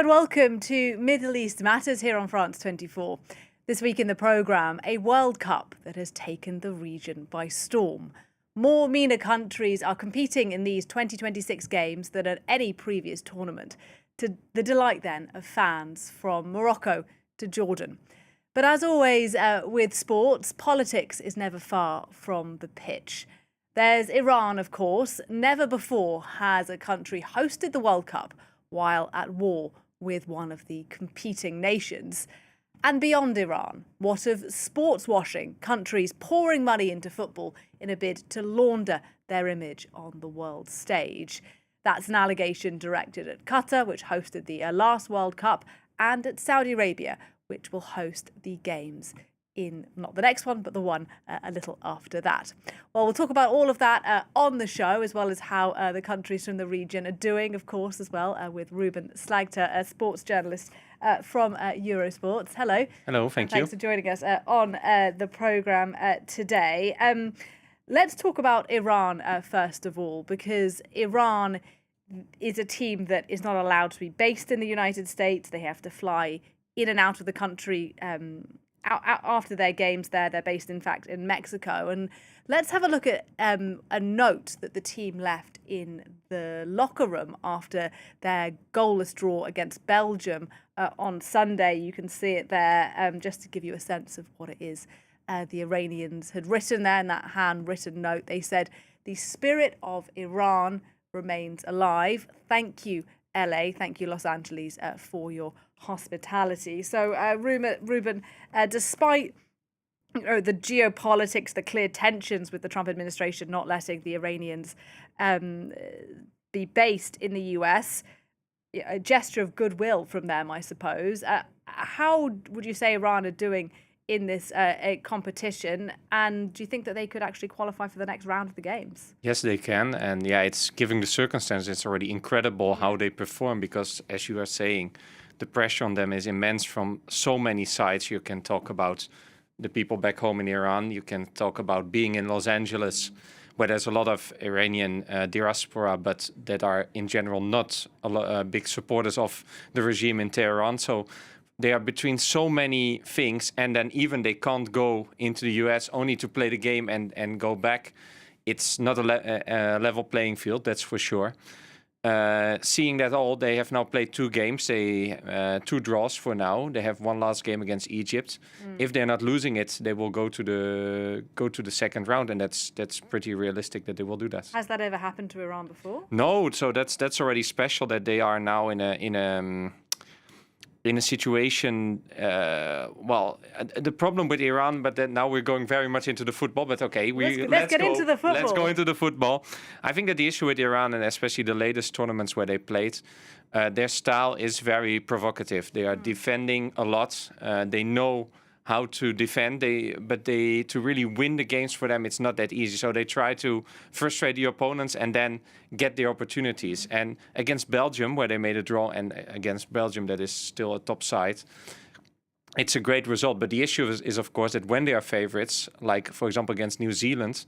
and welcome to Middle East Matters here on France 24. This week in the programme, a World Cup that has taken the region by storm. More MENA countries are competing in these 2026 games than at any previous tournament, to the delight then of fans from Morocco to Jordan. But as always with sports, politics is never far from the pitch. There's Iran, of course. Never before has a country hosted the World Cup while at war with one of the competing nations. And beyond Iran, what of sports washing, countries pouring money into football in a bid to launder their image on the world stage? That's an allegation directed at Qatar, which hosted the last World Cup, and at Saudi Arabia, which will host the Games in not the next one, but the one a little after that. Well, we'll talk about all of that on the show, as well as how the countries from the region are doing, of course, as well, with Ruben Slagter, a sports journalist from Eurosports. Hello. Hello, thank you. Thanks for joining us on the programme today. Let's talk about Iran first of all, because Iran is a team that is not allowed to be based in the United States. They have to fly in and out of the country after their games there. They're based, in fact, in Mexico. And let's have a look at a note that the team left in the locker room after their goalless draw against Belgium on Sunday. You can see it there, just to give you a sense of what it is the Iranians had written there in that handwritten note. They said, "The spirit of Iran remains alive. Thank you, LA. Thank you, Los Angeles, for your hospitality." So, Ruben, despite the geopolitics, the clear tensions with the Trump administration not letting the Iranians be based in the US, a gesture of goodwill from them, I suppose. How would you say Iran are doing in this competition, and do you think that they could actually qualify for the next round of the Games? Yes, they can. And yeah, it's given the circumstances, it's already incredible how they perform, because as you are saying, the pressure on them is immense from so many sides. You can talk about the people back home in Iran. You can talk about being in Los Angeles, where there's a lot of Iranian diaspora, but that are in general not big supporters of the regime in Tehran. So they are between so many things, and then even they can't go into the US only to play the game and go back. It's not a level playing field, that's for sure. Seeing that all, they have now played 2 games, they 2 draws for now. They have one last game against Egypt. If they're not losing it, they will go to the second round, and that's pretty realistic that they will do that. Has that ever happened to Iran before? No, so that's already special that they are now in a situation, the problem with Iran, but then now we're going very much into the football, but okay. Let's get into the football. Let's go into the football. I think that the issue with Iran, and especially the latest tournaments where they played, their style is very provocative. They are defending a lot. They know how to defend, but to really win the games for them, it's not that easy. So they try to frustrate the opponents and then get the opportunities. And against Belgium, where they made a draw, and against Belgium, that is still a top side, it's a great result. But the issue is of course, that when they are favorites, like, for example, against New Zealand,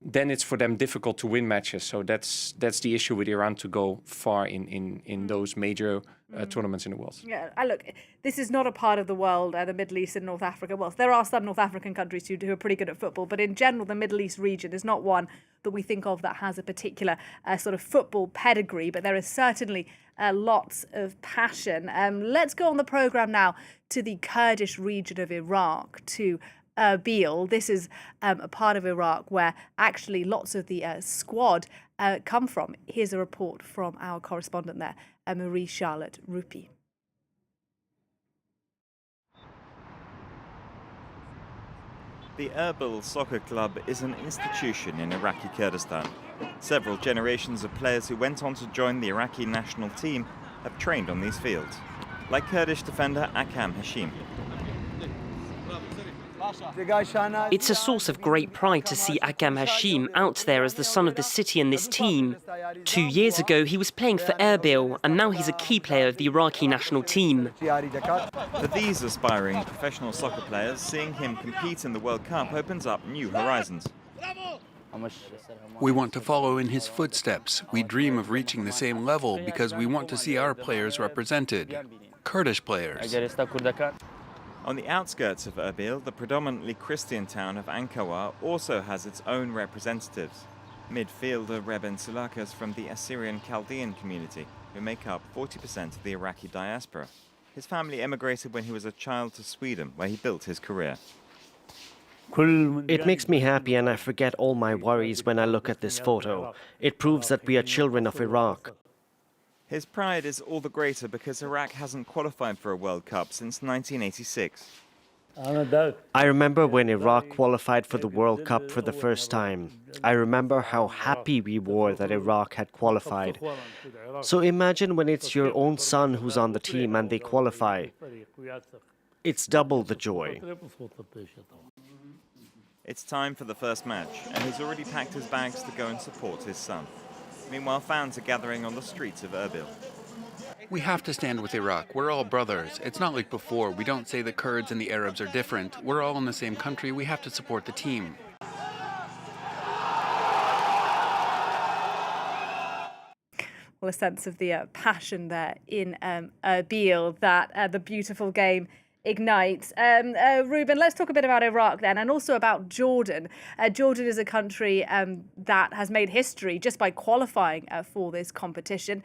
then it's for them difficult to win matches. So that's the issue with Iran, to go far in those major tournaments in the world. Yeah, look, this is not a part of the world, the Middle East and North Africa. Well, there are some North African countries who are pretty good at football, but in general, the Middle East region is not one that we think of that has a particular sort of football pedigree, but there is certainly lots of passion. Let's go on the programme now to the Kurdish region of Iraq, to Erbil. This is a part of Iraq where actually lots of the squad come from. Here's a report from our correspondent there, Marie-Charlotte Rupi. The Erbil Soccer Club is an institution in Iraqi Kurdistan. Several generations of players who went on to join the Iraqi national team have trained on these fields, like Kurdish defender Akam Hashim. It's a source of great pride to see Akam Hashim out there as the son of the city and this team. 2 years ago, he was playing for Erbil, and now he's a key player of the Iraqi national team. For these aspiring professional soccer players, seeing him compete in the World Cup opens up new horizons. We want to follow in his footsteps. We dream of reaching the same level because we want to see our players represented, Kurdish players. On the outskirts of Erbil, the predominantly Christian town of Ankawa also has its own representatives. Midfielder Reben Sulakas from the Assyrian Chaldean community, who make up 40% of the Iraqi diaspora. His family emigrated when he was a child to Sweden, where he built his career. It makes me happy and I forget all my worries when I look at this photo. It proves that we are children of Iraq. His pride is all the greater because Iraq hasn't qualified for a World Cup since 1986. I remember when Iraq qualified for the World Cup for the first time. I remember how happy we were that Iraq had qualified. So imagine when it's your own son who's on the team and they qualify. It's double the joy. It's time for the first match, and he's already packed his bags to go and support his son. Meanwhile, fans are gathering on the streets of Erbil. We have to stand with Iraq. We're all brothers. It's not like before. We don't say the Kurds and the Arabs are different. We're all in the same country. We have to support the team. Well, a sense of the passion there in Erbil that the beautiful game ignites. Ruben, let's talk a bit about Iraq then, and also about Jordan. Jordan is a country that has made history just by qualifying for this competition.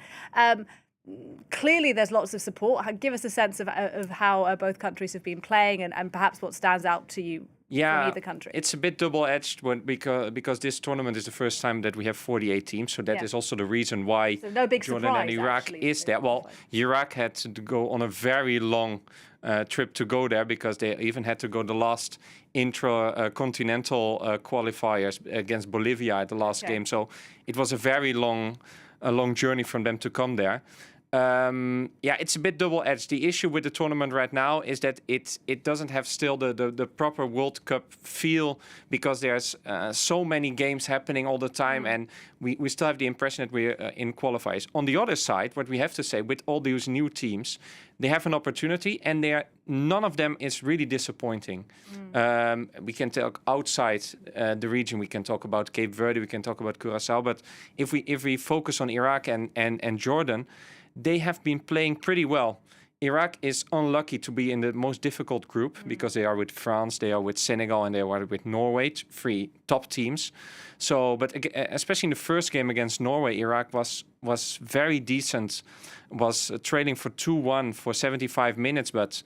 Clearly, there's lots of support. Give us a sense of how both countries have been playing and perhaps what stands out to you from either country. It's a bit double-edged because this tournament is the first time that we have 48 teams, so that is also the reason why no big Jordan surprise, and Iraq actually, is there. Well, Iraq had to go on a very long trip to go there because they even had to go the last intra-continental qualifiers against Bolivia at the last game. So it was a very long journey from them to come there. It's a bit double-edged. The issue with the tournament right now is that it doesn't have still the proper World Cup feel because there's so many games happening all the time, and we still have the impression that we're in qualifiers. On the other side, what we have to say, with all these new teams, they have an opportunity, and none of them is really disappointing. We can talk outside the region. We can talk about Cape Verde. We can talk about Curacao. But if we focus on Iraq and Jordan, they have been playing pretty well. Iraq is unlucky to be in the most difficult group because they are with France, they are with Senegal, and they are with Norway, three top teams. So, but especially in the first game against Norway, Iraq was very decent, was trailing for 2-1 for 75 minutes, but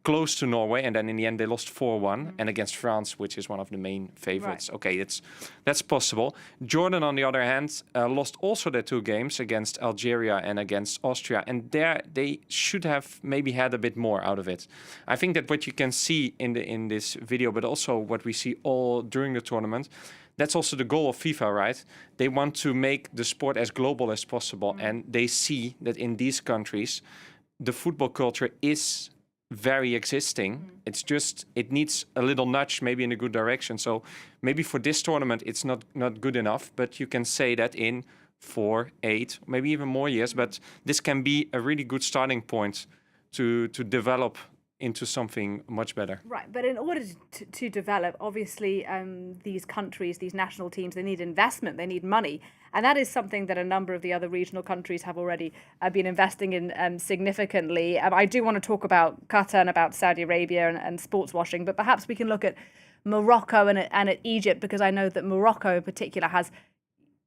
close to Norway, and then in the end they lost 4-1, and against France, which is one of the main favorites. Right. Okay, that's possible. Jordan, on the other hand, lost also their two games against Algeria and against Austria, and there they should have maybe had a bit more out of it. I think that what you can see in this video, but also what we see all during the tournament, that's also the goal of FIFA, right? They want to make the sport as global as possible, and they see that in these countries, the football culture is very existing. It's just, it needs a little nudge, maybe in a good direction. So maybe for this tournament, it's not good enough, but you can say that in 4, 8, maybe even more years, but this can be a really good starting point to develop into something much better. Right, but in order to develop, obviously, these countries, these national teams, they need investment, they need money. And that is something that a number of the other regional countries have already been investing in significantly. I do want to talk about Qatar and about Saudi Arabia and sports washing, but perhaps we can look at Morocco and at Egypt, because I know that Morocco in particular has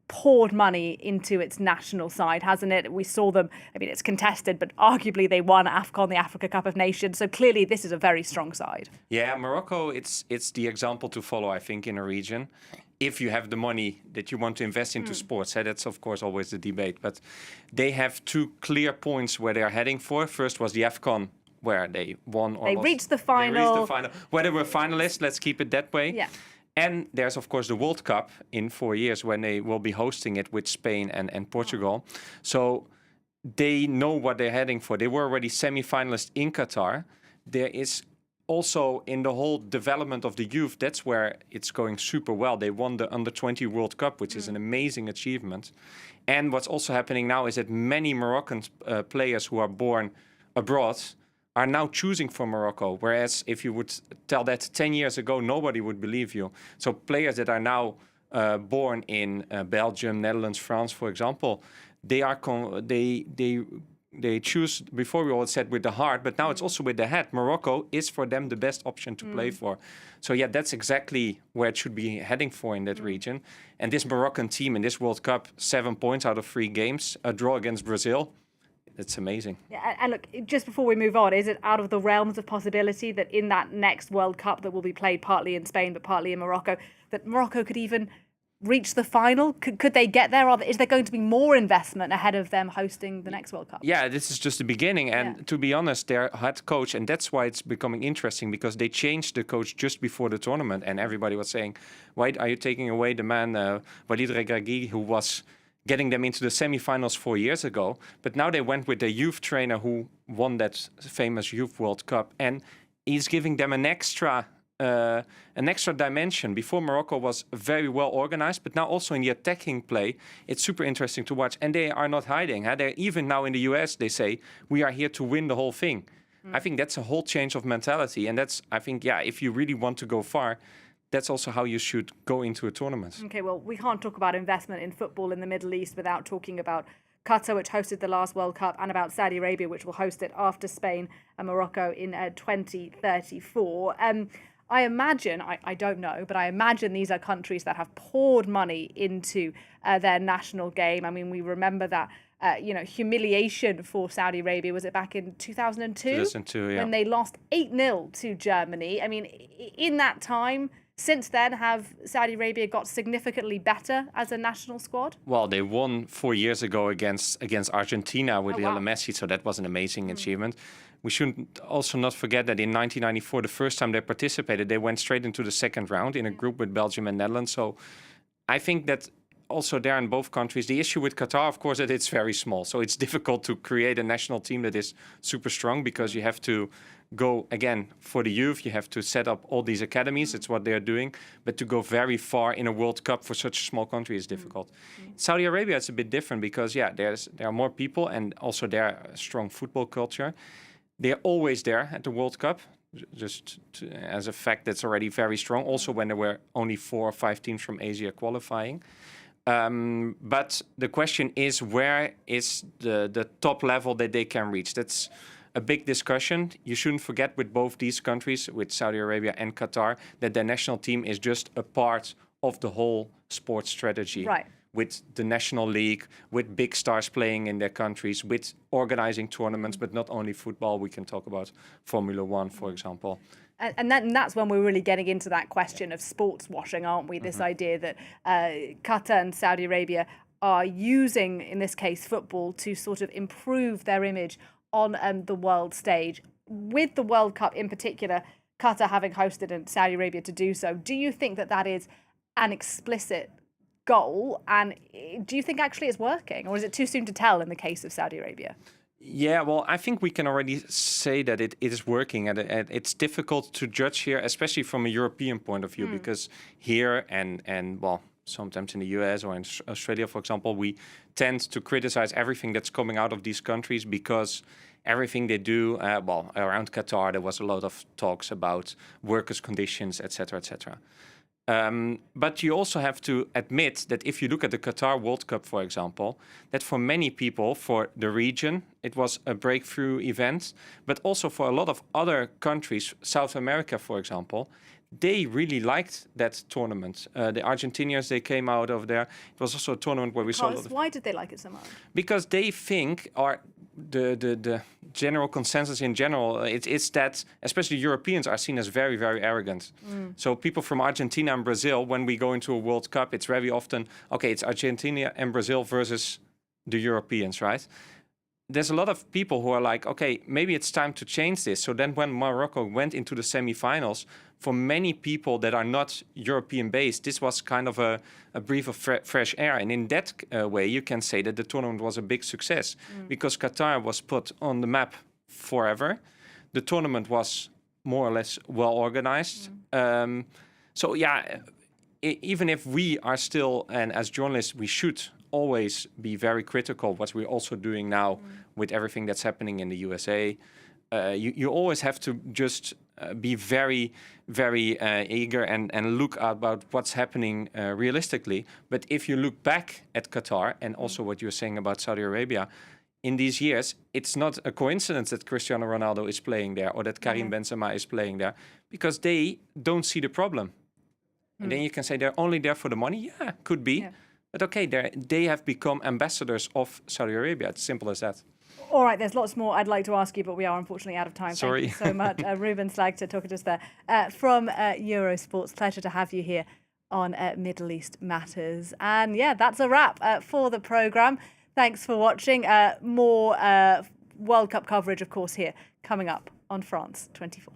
poured money into its national side, hasn't it? We saw them, I mean, it's contested, but arguably they won AFCON, the Africa Cup of Nations. So clearly this is a very strong side. Yeah, Morocco, it's the example to follow, I think, in a region. If you have the money that you want to invest into sports, that's of course always the debate. But they have two clear points where they are heading for. First was the AFCON, where they won or they lost. reached the final. They reached the final. Where they were finalists, let's keep it that way. Yeah. And there's, of course, the World Cup in 4 years when they will be hosting it with Spain and Portugal. So they know what they're heading for. They were already semi-finalists in Qatar. There is also in the whole development of the youth, that's where it's going super well. They won the Under-20 World Cup, which is an amazing achievement. And what's also happening now is that many Moroccan players who are born abroad are now choosing for Morocco, whereas if you would tell that 10 years ago, nobody would believe you. So players that are now born in Belgium, Netherlands, France, for example, they choose, before we always said with the heart, but now it's also with the head. Morocco is for them the best option to play for. So yeah, that's exactly where it should be heading for in that region. And this Moroccan team in this World Cup, 7 points out of 3 games, a draw against Brazil. It's amazing. Yeah, and look, just before we move on, is it out of the realms of possibility that in that next World Cup that will be played partly in Spain but partly in Morocco, that Morocco could even reach the final? Could they get there? Or is there going to be more investment ahead of them hosting the next World Cup? Yeah, this is just the beginning. And to be honest, their head coach, and that's why it's becoming interesting, because they changed the coach just before the tournament. And everybody was saying, why are you taking away the man, Walid Regragui, who was getting them into the semi-finals 4 years ago? But now they went with the youth trainer who won that famous Youth World Cup. And he's giving them an extra dimension. Before, Morocco was very well organized, but now also in the attacking play, it's super interesting to watch. And they are not hiding. They're even now in the US, they say, we are here to win the whole thing. I think that's a whole change of mentality. And that's, I think, if you really want to go far, that's also how you should go into a tournament. Okay, well, we can't talk about investment in football in the Middle East without talking about Qatar, which hosted the last World Cup, and about Saudi Arabia, which will host it after Spain and Morocco in 2034. I imagine, I don't know, but I imagine these are countries that have poured money into their national game. I mean, we remember that, humiliation for Saudi Arabia. Was it back in 2002? 2002, yeah. When they lost 8-0 to Germany. I mean, in that time, since then, have Saudi Arabia got significantly better as a national squad? Well, they won 4 years ago against Argentina with Lionel Messi, so that was an amazing achievement. We shouldn't also not forget that in 1994, the first time they participated, they went straight into the second round in a group with Belgium and Netherlands. So I think that also there in both countries, the issue with Qatar, of course, that it's very small. So it's difficult to create a national team that is super strong, because you have to go, again, for the youth, you have to set up all these academies. That's what they're doing. But to go very far in a World Cup for such a small country is difficult. Saudi Arabia, it's a bit different because, there are more people, and also they're a strong football culture. They're always there at the World Cup, as a fact that's already very strong. Also, when there were only 4 or 5 teams from Asia qualifying. But the question is, where is the top level that they can reach? That's a big discussion. You shouldn't forget with both these countries, with Saudi Arabia and Qatar, that their national team is just a part of the whole sports strategy. Right. With the National League, with big stars playing in their countries, with organizing tournaments, but not only football. We can talk about Formula One, for example. And that's when we're really getting into that question of sports washing, aren't we? This idea that Qatar and Saudi Arabia are using, in this case, football to sort of improve their image on the world stage. With the World Cup in particular, Qatar having hosted and Saudi Arabia to do so, do you think that is an explicit goal? And do you think actually it's working? Or is it too soon to tell in the case of Saudi Arabia? Yeah, well, I think we can already say that it is working. And it's difficult to judge here, especially from a European point of view, because here and sometimes in the US or in Australia, for example, we tend to criticize everything that's coming out of these countries because everything they do, around Qatar, there was a lot of talks about workers' conditions, etc., etc. But you also have to admit that if you look at the Qatar World Cup, for example, that for many people, for the region, it was a breakthrough event. But also for a lot of other countries, South America, for example, they really liked that tournament. The Argentinians, they came out of there. It was also a tournament where we saw... Why did they like it so much? Because they think, or the general consensus in general, it's that especially Europeans are seen as very, very arrogant. So people from Argentina and Brazil, when we go into a World Cup, it's very often, okay, it's Argentina and Brazil versus the Europeans, right? There's a lot of people who are like, okay, maybe it's time to change this. So then when Morocco went into the semi-finals, for many people that are not European-based, this was kind of a breath of fresh air. And in that way, you can say that the tournament was a big success because Qatar was put on the map forever. The tournament was more or less well organized. Even if we are still, and as journalists, we should always be very critical, what we're also doing now with everything that's happening in the USA. You always have to just be very, very eager and look about what's happening realistically. But if you look back at Qatar and also what you're saying about Saudi Arabia, in these years, it's not a coincidence that Cristiano Ronaldo is playing there or that Karim Benzema is playing there, because they don't see the problem. And then you can say they're only there for the money. Yeah, could be. Yeah. But okay, they have become ambassadors of Saudi Arabia. It's simple as that. All right, there's lots more I'd like to ask you, but we are unfortunately out of time. Sorry. Thank you so much. Ruben Slagter talking to us there from Eurosports. Pleasure to have you here on Middle East Matters. And yeah, that's a wrap for the programme. Thanks for watching. More World Cup coverage, of course, here coming up on France 24.